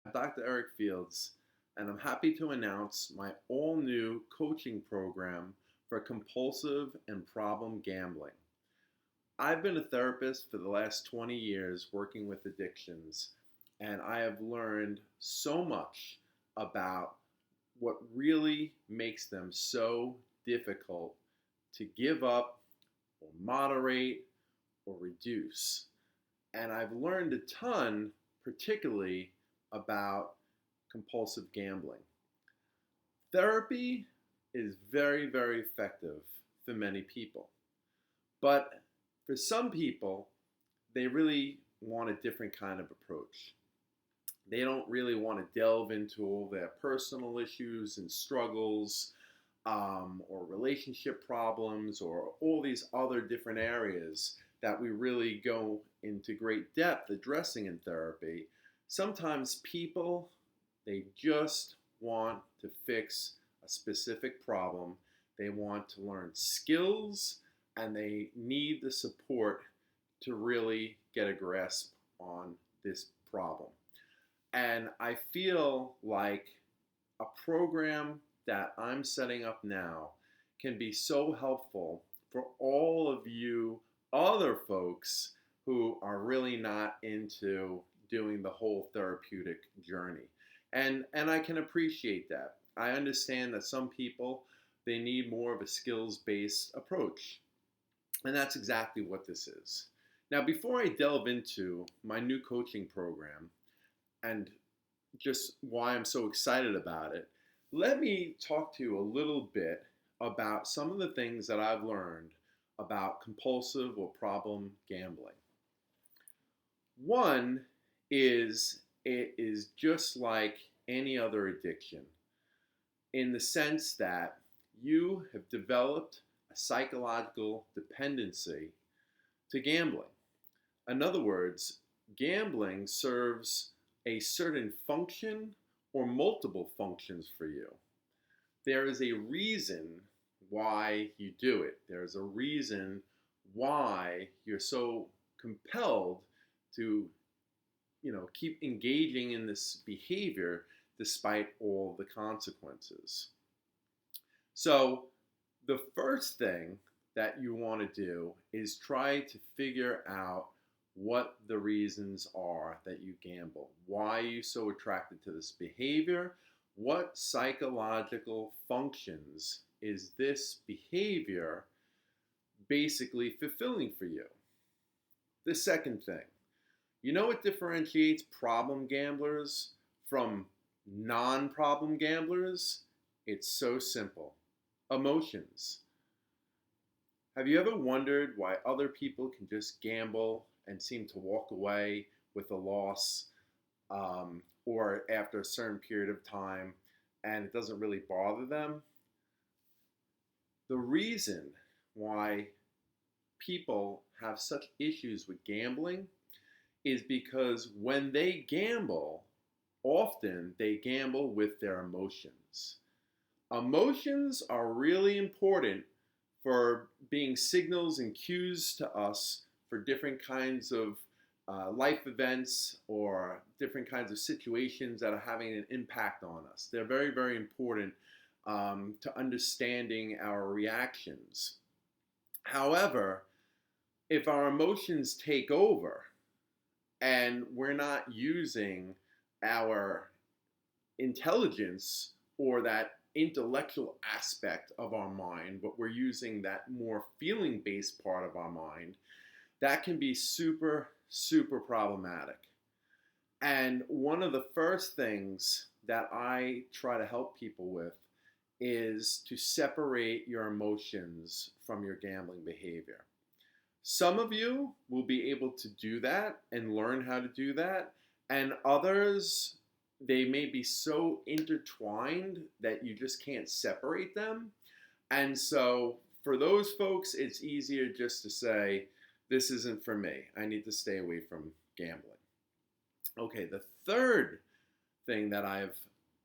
Dr. Eric Fields, and I'm happy to announce my all new coaching program for compulsive and problem gambling. I've been a therapist for the last 20 years working with addictions, and I have learned so much about what really makes them so difficult to give up or moderate or reduce. And I've learned a ton, particularly about compulsive gambling. Therapy is very, very effective for many people. But for some people, they really want a different kind of approach. They don't really want to delve into all their personal issues and struggles, or relationship problems, or all these other different areas that we really go into great depth addressing in therapy. Sometimes people, they just want to fix a specific problem. They want to learn skills and they need the support to really get a grasp on this problem. And I feel like a program that I'm setting up now can be so helpful for all of you other folks who are really not into doing the whole therapeutic journey. And I can appreciate that. I understand that some people, they need more of a skills-based approach. And that's exactly what this is. Now, before I delve into my new coaching program and just why I'm so excited about it, let me talk to you a little bit about some of the things that I've learned about compulsive or problem gambling. One is it is just like any other addiction in the sense that you have developed a psychological dependency to gambling. In other words, gambling serves a certain function or multiple functions for you. There is a reason why you do it. There's a reason why you're so compelled to, keep engaging in this behavior despite all the consequences. So, the first thing that you want to do is try to figure out what the reasons are that you gamble. Why are you so attracted to this behavior? What psychological functions is this behavior basically fulfilling for you? The second thing, you know what differentiates problem gamblers from non problem gamblers? It's so simple: emotions. Have you ever wondered why other people can just gamble and seem to walk away with a loss, or after a certain period of time, and it doesn't really bother them? The reason why people have such issues with gambling is because when they gamble, often they gamble with their emotions. Emotions are really important for being signals and cues to us for different kinds of life events or different kinds of situations that are having an impact on us. They're very, very important to understanding our reactions. However, if our emotions take over and we're not using our intelligence or that intellectual aspect of our mind, but we're using that more feeling based part of our mind, that can be super, super problematic. And one of the first things that I try to help people with is to separate your emotions from your gambling behavior. Some of you will be able to do that and learn how to do that, and others, they may be so intertwined that you just can't separate them. And so for those folks, it's easier just to say, this isn't for me. I need to stay away from gambling. Okay, the third thing that I've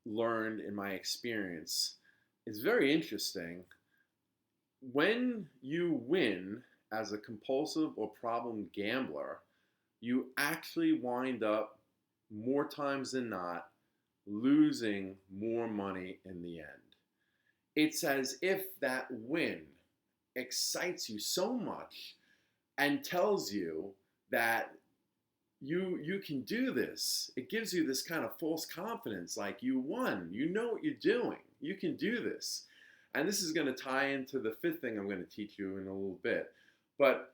learned in my experience is very interesting. When you win as a compulsive or problem gambler, you actually wind up more times than not, losing more money in the end. It's as if that win excites you so much and tells you that you can do this. It gives you this kind of false confidence, like you won, you know what you're doing, you can do this. And this is going to tie into the fifth thing I'm going to teach you in a little bit. But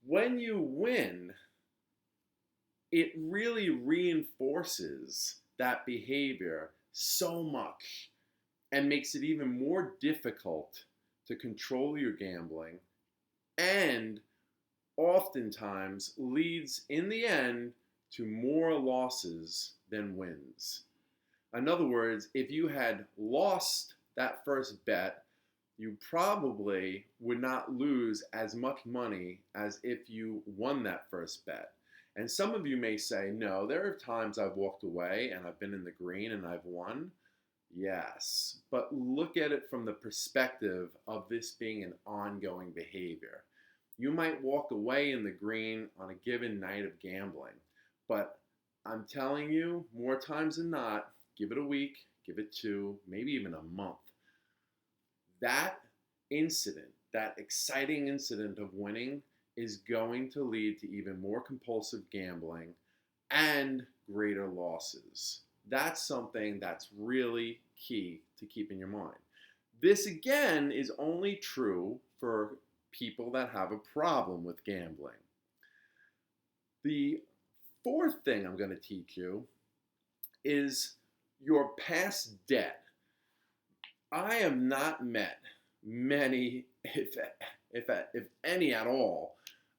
when you win, it really reinforces that behavior so much and makes it even more difficult to control your gambling, and oftentimes leads in the end to more losses than wins. In other words, if you had lost that first bet, you probably would not lose as much money as if you won that first bet. And some of you may say, no, there are times I've walked away and I've been in the green and I've won. Yes, but look at it from the perspective of this being an ongoing behavior. You might walk away in the green on a given night of gambling, but I'm telling you, more times than not, give it a week, give it two, maybe even a month. That incident, that exciting incident of winning, is going to lead to even more compulsive gambling and greater losses. That's something that's really key to keep in your mind. This, again, is only true for people that have a problem with gambling. The fourth thing I'm going to teach you is your past debt. I have not met many, if any at all,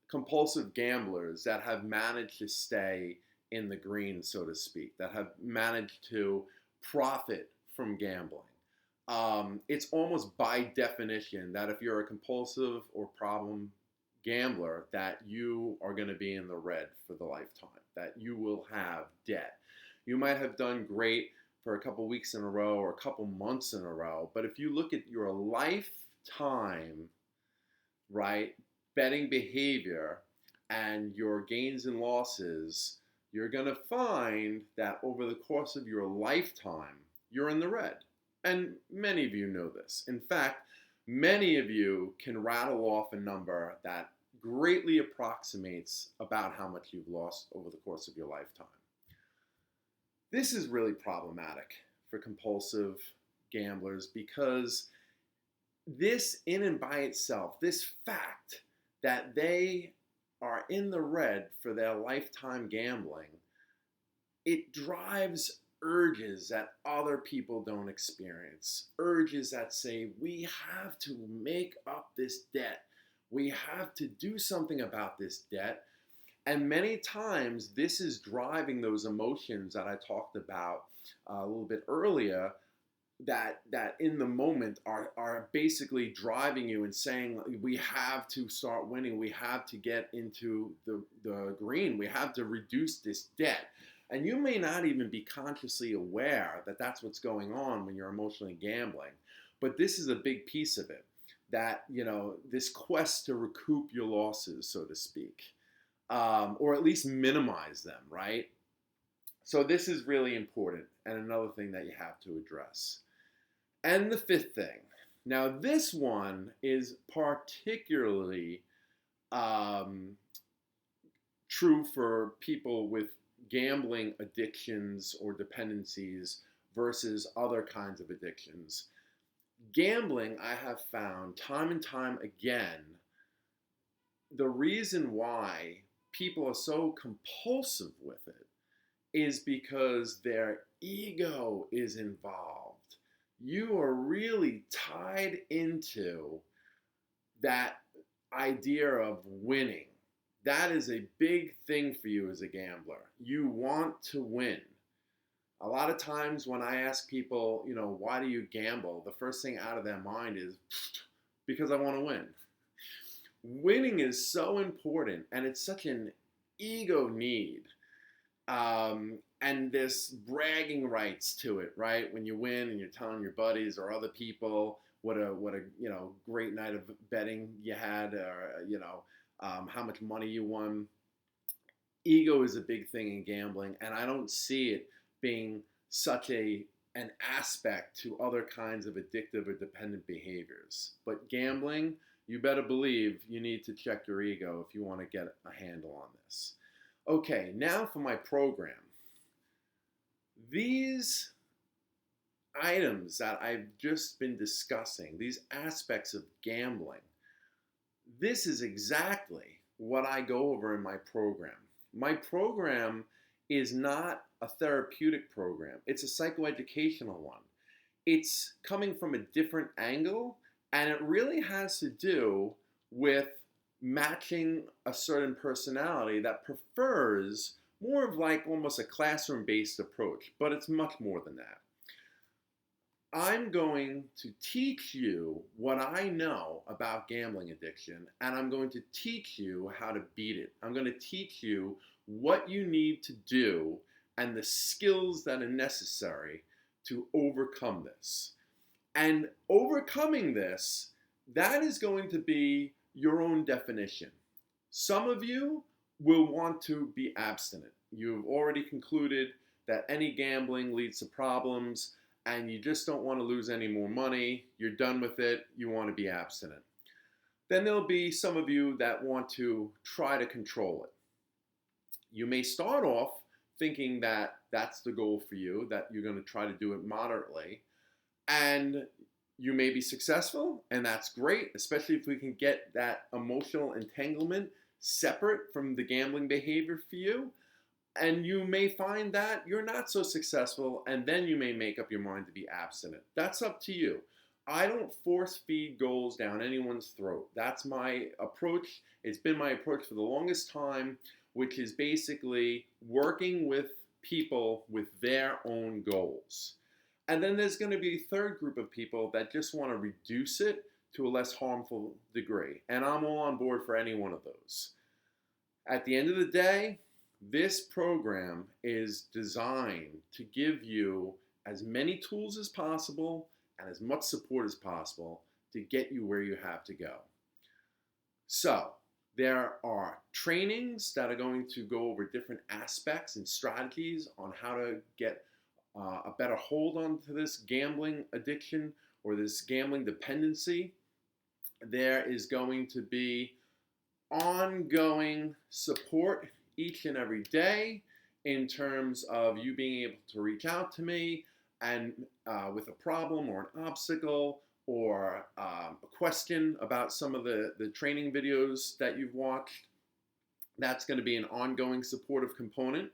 compulsive gamblers that have managed to stay in the green, so to speak, that have managed to profit from gambling. It's almost by definition that if you're a compulsive or problem gambler, that you are going to be in the red for the lifetime, that you will have debt. You might have done great for a couple weeks in a row or a couple months in a row, but if you look at your lifetime, right, betting behavior and your gains and losses, you're going to find that over the course of your lifetime, you're in the red. And many of you know this. In fact, many of you can rattle off a number that greatly approximates about how much you've lost over the course of your lifetime. This is really problematic for compulsive gamblers because this in and by itself, this fact that they are in the red for their lifetime gambling, it drives urges that other people don't experience. Urges that say, we have to make up this debt. We have to do something about this debt. And many times this is driving those emotions that I talked about a little bit earlier, that in the moment are basically driving you and saying, we have to start winning. We have to get into the green. We have to reduce this debt. And you may not even be consciously aware that that's what's going on when you're emotionally gambling. But this is a big piece of it, that, this quest to recoup your losses, so to speak, or at least minimize them, right? So this is really important, and another thing that you have to address. And the fifth thing. Now, this one is particularly true for people with gambling addictions or dependencies versus other kinds of addictions. Gambling, I have found time and time again, the reason why people are so compulsive with it is because their ego is involved. You are really tied into that idea of winning. That is a big thing for you as a gambler. You want to win. A lot of times when I ask people, why do you gamble? The first thing out of their mind is, because I want to win. Winning is so important, and it's such an ego need. And there's bragging rights to it, right? When you win and you're telling your buddies or other people what a great night of betting you had, or how much money you won. ego is a big thing in gambling, and I don't see it being such an aspect to other kinds of addictive or dependent behaviors. But gambling, you better believe you need to check your ego if you want to get a handle on this. Okay, now for my program. These items that I've just been discussing, these aspects of gambling, this is exactly what I go over in my program. My program is not a therapeutic program, it's a psychoeducational one. It's coming from a different angle, and it really has to do with matching a certain personality that prefers more of like almost a classroom based approach, but it's much more than that. I'm going to teach you what I know about gambling addiction, and I'm going to teach you how to beat it. I'm going to teach you what you need to do and the skills that are necessary to overcome this. And overcoming this, that is going to be your own definition. Some of you will want to be abstinent. You've already concluded that any gambling leads to problems, and you just don't want to lose any more money, you're done with it, you want to be abstinent. Then there'll be some of you that want to try to control it. You may start off thinking that that's the goal for you, that you're going to try to do it moderately, and you may be successful, and that's great, especially if we can get that emotional entanglement separate from the gambling behavior for you. And you may find that you're not so successful, and then you may make up your mind to be abstinent. That's up to you. I don't force feed goals down anyone's throat. That's my approach. It's been my approach for the longest time, which is basically working with people with their own goals. And then there's going to be a third group of people that just want to reduce it to a less harmful degree. And I'm all on board for any one of those. At the end of the day, this program is designed to give you as many tools as possible and as much support as possible to get you where you have to go. So, there are trainings that are going to go over different aspects and strategies on how to get a better hold onto this gambling addiction or this gambling dependency. There is going to be ongoing support each and every day in terms of you being able to reach out to me and with a problem or an obstacle or a question about some of the training videos that you've watched. That's going to be an ongoing supportive component.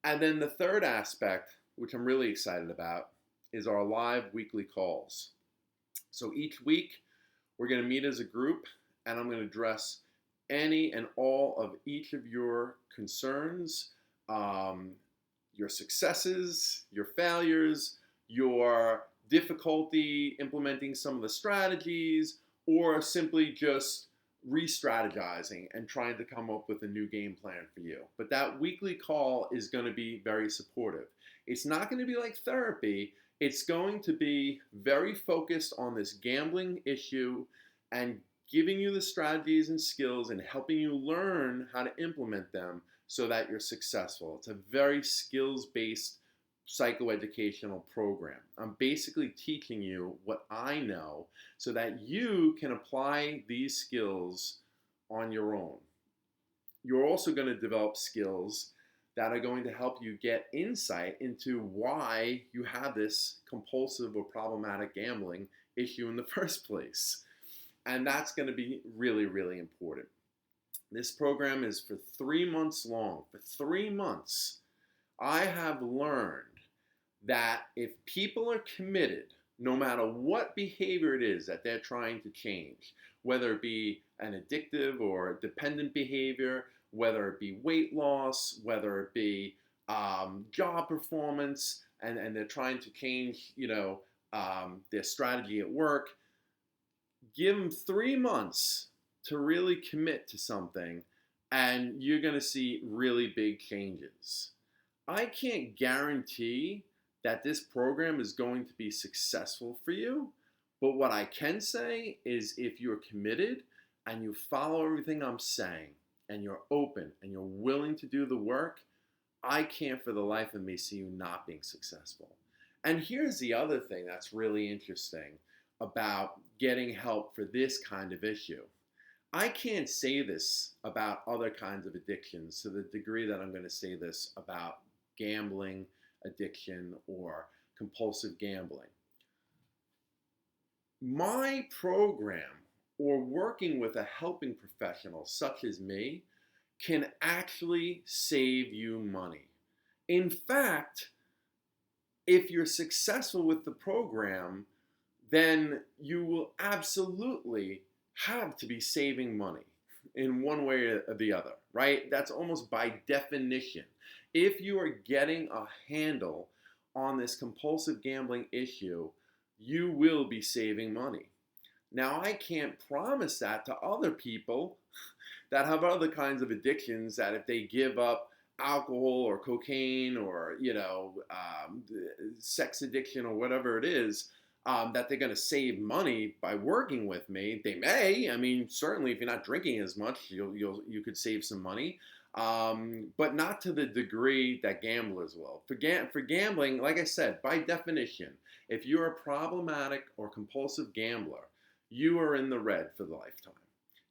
And then the third aspect, which I'm really excited about, is our live weekly calls. So each week, we're going to meet as a group, and I'm going to address any and all of each of your concerns, your successes, your failures, your difficulty implementing some of the strategies, or simply just re-strategizing and trying to come up with a new game plan for you. But that weekly call is going to be very supportive. It's not going to be like therapy. It's going to be very focused on this gambling issue and giving you the strategies and skills and helping you learn how to implement them so that you're successful. It's a very skills-based psychoeducational program. I'm basically teaching you what I know so that you can apply these skills on your own. You're also going to develop skills that are going to help you get insight into why you have this compulsive or problematic gambling issue in the first place. And that's going to be really, really important. This program is for 3 months long. For 3 months, I have learned that if people are committed, no matter what behavior it is that they're trying to change, whether it be an addictive or dependent behavior, whether it be weight loss, whether it be job performance, and they're trying to change, their strategy at work, give them 3 months to really commit to something, and you're going to see really big changes. I can't guarantee that this program is going to be successful for you, but what I can say is if you're committed and you follow everything I'm saying, and you're open and you're willing to do the work, I can't for the life of me see you not being successful. And here's the other thing that's really interesting about getting help for this kind of issue. I can't say this about other kinds of addictions to the degree that I'm going to say this about gambling addiction or compulsive gambling. My program or working with a helping professional such as me can actually save you money. In fact, if you're successful with the program, then you will absolutely have to be saving money in one way or the other, right? That's almost by definition. If you are getting a handle on this compulsive gambling issue, you will be saving money. Now, I can't promise that to other people that have other kinds of addictions that if they give up alcohol or cocaine or, sex addiction or whatever it is, that they're going to save money by working with me. They may. I mean, certainly, if you're not drinking as much, you could save some money, but not to the degree that gamblers will. For gambling, like I said, by definition, if you're a problematic or compulsive gambler, you are in the red for the lifetime.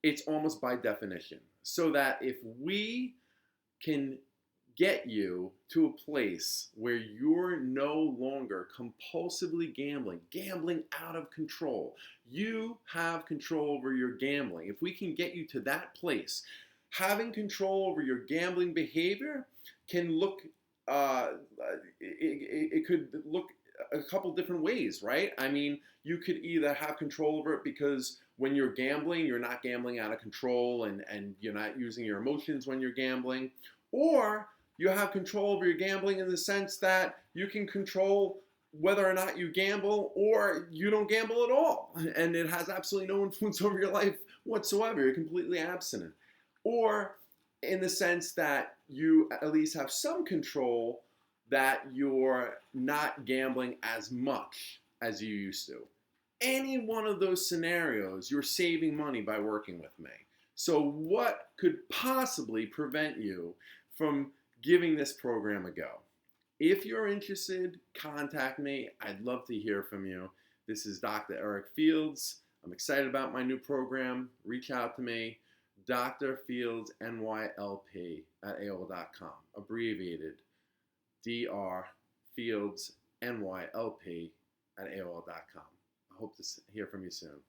It's almost by definition. So that if we can get you to a place where you're no longer compulsively gambling out of control. You have control over your gambling. If we can get you to that place, having control over your gambling behavior can look, it could look a couple different ways, right? I mean, you could either have control over it because when you're gambling, you're not gambling out of control and you're not using your emotions when you're gambling, or you have control over your gambling in the sense that you can control whether or not you gamble or you don't gamble at all. And it has absolutely no influence over your life whatsoever. You're completely abstinent. Or in the sense that you at least have some control that you're not gambling as much as you used to. Any one of those scenarios, you're saving money by working with me. So what could possibly prevent you from giving this program a go? If you're interested, contact me. I'd love to hear from you. This is Dr. Eric Fields. I'm excited about my new program. Reach out to me, drfieldsnylp@aol.com, abbreviated drfieldsnylp@aol.com. I hope to hear from you soon.